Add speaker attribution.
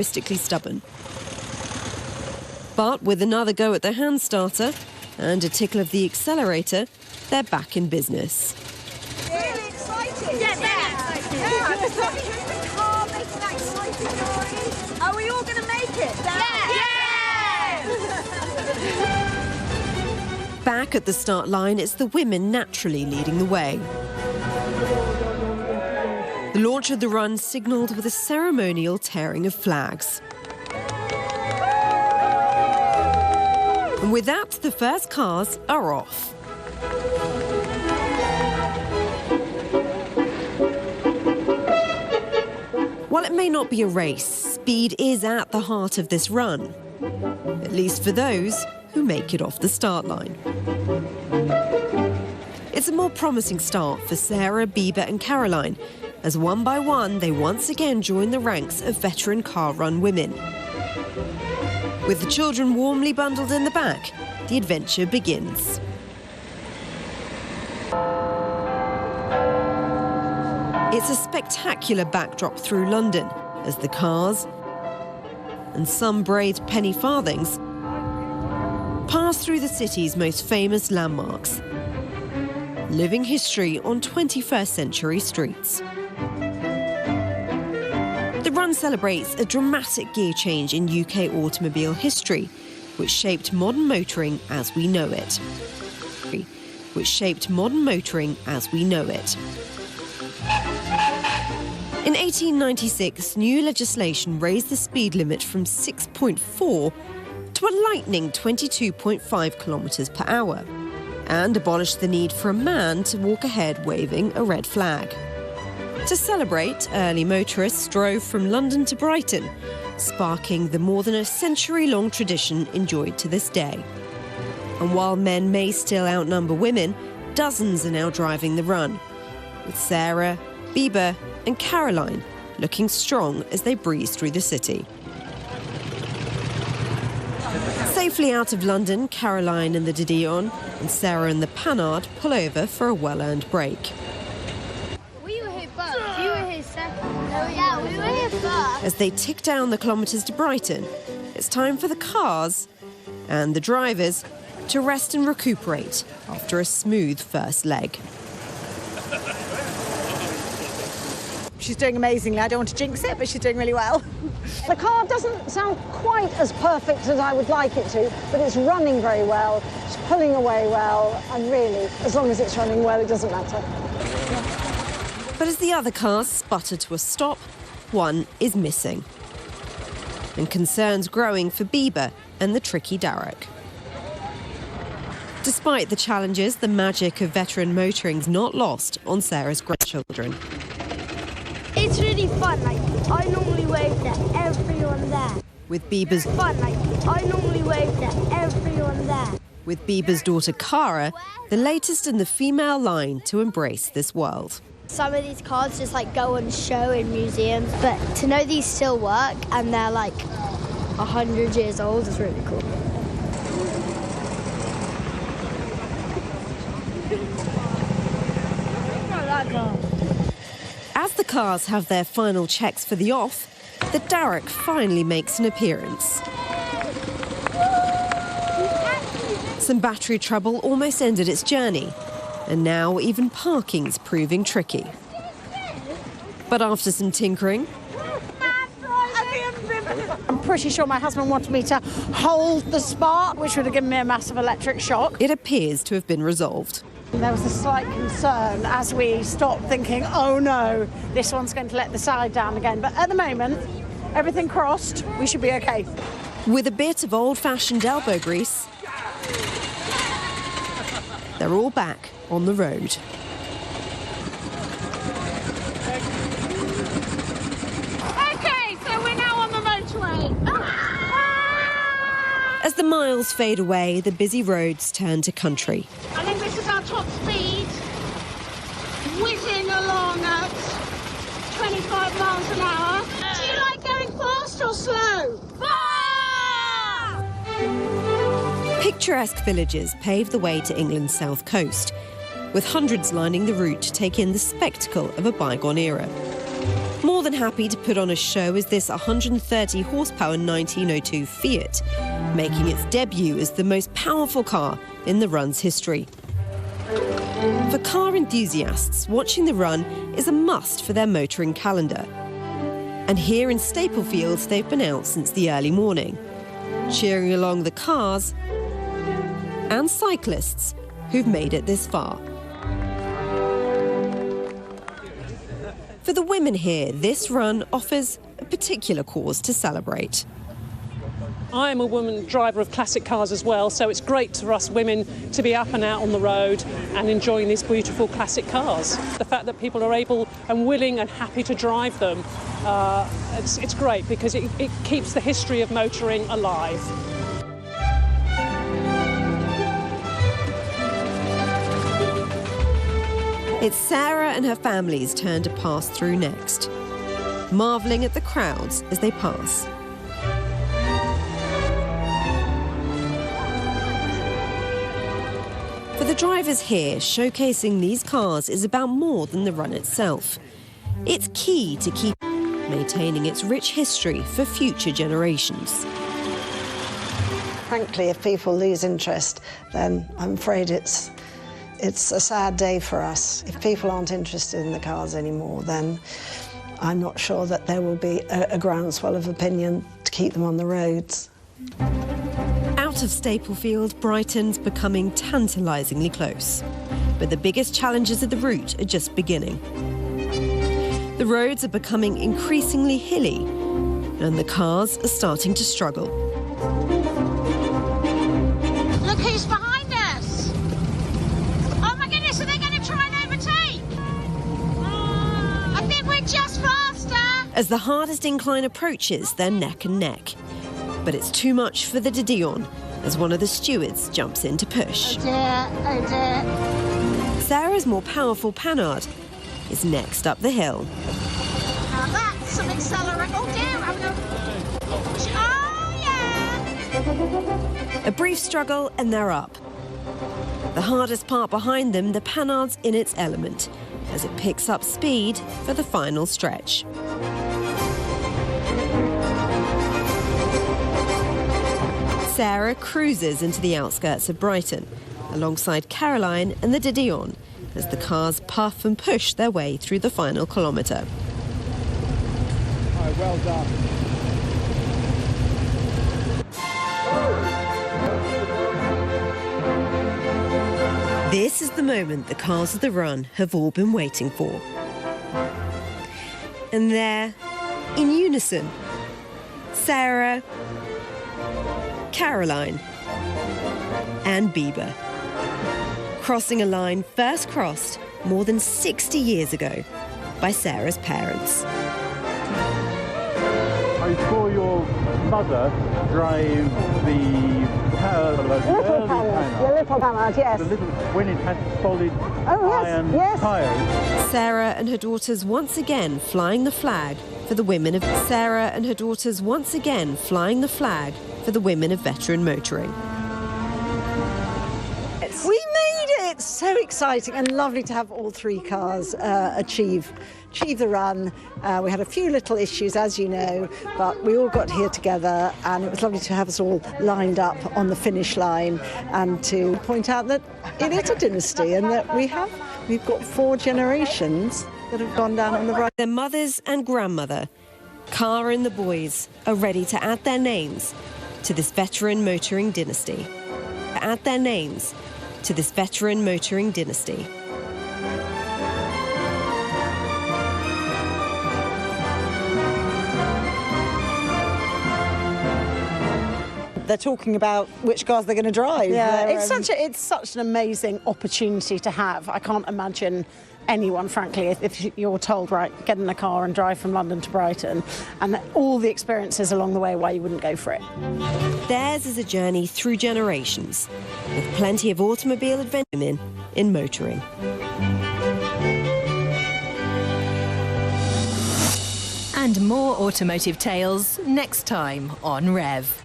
Speaker 1: characteristically stubborn. But with another go at the hand starter and a tickle of the accelerator, they're back in business.
Speaker 2: Really exciting. Yeah, very exciting. Yeah, I'm just happy to the car making that exciting noise. Are we all going to make it?
Speaker 1: Yeah! Back at the start line, it's the women naturally leading the way. The launch of the run signalled with a ceremonial tearing of flags. And with that, the first cars are off. While it may not be a race, speed is at the heart of this run, at least for those who make it off the start line. It's a more promising start for Sarah, Bieber and Caroline, as one by one they once again join the ranks of veteran car run women. With the children warmly bundled in the back, the adventure begins. It's a spectacular backdrop through London as the cars, and some braided penny farthings, pass through the city's most famous landmarks, living history on 21st century streets. The run celebrates a dramatic gear change in UK automobile history, which shaped modern motoring as we know it. In 1896, new legislation raised the speed limit from 6.4 to a lightning 22.5 kilometres per hour, and abolished the need for a man to walk ahead waving a red flag. To celebrate, early motorists drove from London to Brighton, sparking the more than a century-long tradition enjoyed to this day. And while men may still outnumber women, dozens are now driving the run, with Sarah, Bieber and Caroline looking strong as they breeze through the city. Safely out of London, Caroline and the de Dion and Sarah and the Panhard pull over for a well-earned break.
Speaker 3: We were here first. You were here second. Oh yeah, we were here first.
Speaker 1: As they tick down the kilometres to Brighton, it's time for the cars and the drivers to rest and recuperate after a smooth first leg.
Speaker 2: She's doing amazingly. I don't want to jinx it, but she's doing really well.
Speaker 4: The car doesn't sound quite as perfect as I would like it to, but it's running very well, it's pulling away well, and really, as long as it's running well, it doesn't matter.
Speaker 1: But as the other cars sputter to a stop, one is missing. And concerns growing for Bieber and the tricky Darroch. Despite the challenges, the magic of veteran motoring's not lost on Sarah's grandchildren.
Speaker 3: It's really fun. Like, I normally wave to everyone there.
Speaker 1: With Bieber's With Bieber's daughter Cara, the latest in the female line to embrace this world.
Speaker 3: Some of these cars just like go on show in museums, but to know these still work and they're like 100 years old is really cool.
Speaker 1: As the cars have their final checks for the off, the Darroch finally makes an appearance. Some battery trouble almost ended its journey, and now even parking's proving tricky. But after some tinkering,
Speaker 4: I'm pretty sure my husband wanted me to hold the spark, which would have given me a massive electric shock.
Speaker 1: it appears to have been resolved.
Speaker 4: There was a slight concern as we stopped thinking, oh no, this one's going to let the side down again. But at the moment, everything crossed, we should be okay.
Speaker 1: With a bit of old-fashioned elbow grease, they're all back on the road.
Speaker 5: Okay, so we're now on the motorway.
Speaker 1: As the miles fade away, the busy roads turn to country.
Speaker 5: I think this is our top speed. Whizzing along at 25 miles an hour. Do you like going fast or slow? Fast!
Speaker 1: Picturesque villages pave the way to England's south coast, with hundreds lining the route to take in the spectacle of a bygone era. More than happy to put on a show is this 130 horsepower 1902 Fiat, making its debut as the most powerful car in the run's history. For car enthusiasts, watching the run is a must for their motoring calendar. And here in Staplefield, they've been out since the early morning, cheering along the cars and cyclists who've made it this far. For the women here, this run offers a particular cause to celebrate.
Speaker 6: I'm a woman driver of classic cars as well, so it's great for us women to be up and out on the road and enjoying these beautiful classic cars. The fact that people are able and willing and happy to drive them, it's great because it keeps the history of motoring alive.
Speaker 1: It's Sarah and her family's turn to pass through next, marvelling at the crowds as they pass. For the drivers here, showcasing these cars is about more than the run itself. It's key to keep maintaining its rich history for future generations.
Speaker 4: Frankly, if people lose interest, then I'm afraid it's a sad day for us. If people aren't interested in the cars anymore, then I'm not sure that there will be a groundswell of opinion to keep them on the roads.
Speaker 1: Out of Staplefield, Brighton's becoming tantalisingly close. But the biggest challenges of the route are just beginning. The roads are becoming increasingly hilly, and the cars are starting to struggle.
Speaker 5: Look who's behind us! Oh my goodness, are they going to try and overtake? I think we're just faster!
Speaker 1: As the hardest incline approaches, they're neck and neck. But it's too much for the de Dion as one of the stewards jumps in to push.
Speaker 5: Oh dear.
Speaker 1: Sarah's more powerful Panhard is next up the hill.
Speaker 5: Now that's some accelerate. Oh dear, oh yeah!
Speaker 1: A brief struggle and they're up. The hardest part behind them, the Panhard's in its element as it picks up speed for the final stretch. Sarah cruises into the outskirts of Brighton, alongside Caroline and the de Dion, as the cars puff and push their way through the final kilometre.
Speaker 7: All right, well done.
Speaker 1: This is the moment the cars of the run have all been waiting for. And there, in unison, Sarah, Caroline and Bieber, crossing a line first crossed more than 60 years ago by Sarah's parents.
Speaker 7: I saw your mother drive the
Speaker 4: Little Panhard, yes.
Speaker 7: When it had solid iron tyres.
Speaker 1: Sarah and her daughters once again flying the flag for the women of veteran motoring.
Speaker 4: We made it! So exciting and lovely to have all three cars achieve the run. We had a few little issues, as you know, but we all got here together and it was lovely to have us all lined up on the finish line and to point out that it is a dynasty and that we've got 4 generations that have gone down on the right.
Speaker 1: Their mothers and grandmother, Cara and the boys, are ready to add their names to this veteran motoring dynasty.
Speaker 8: They're talking about which cars they're going to drive.
Speaker 4: Yeah, it's such an amazing opportunity to have. I can't imagine anyone, frankly, if you're told, right, get in a car and drive from London to Brighton, and all the experiences along the way, why you wouldn't go for it.
Speaker 1: Theirs is a journey through generations, with plenty of automobile adventure in motoring.
Speaker 9: And more automotive tales next time on Rev.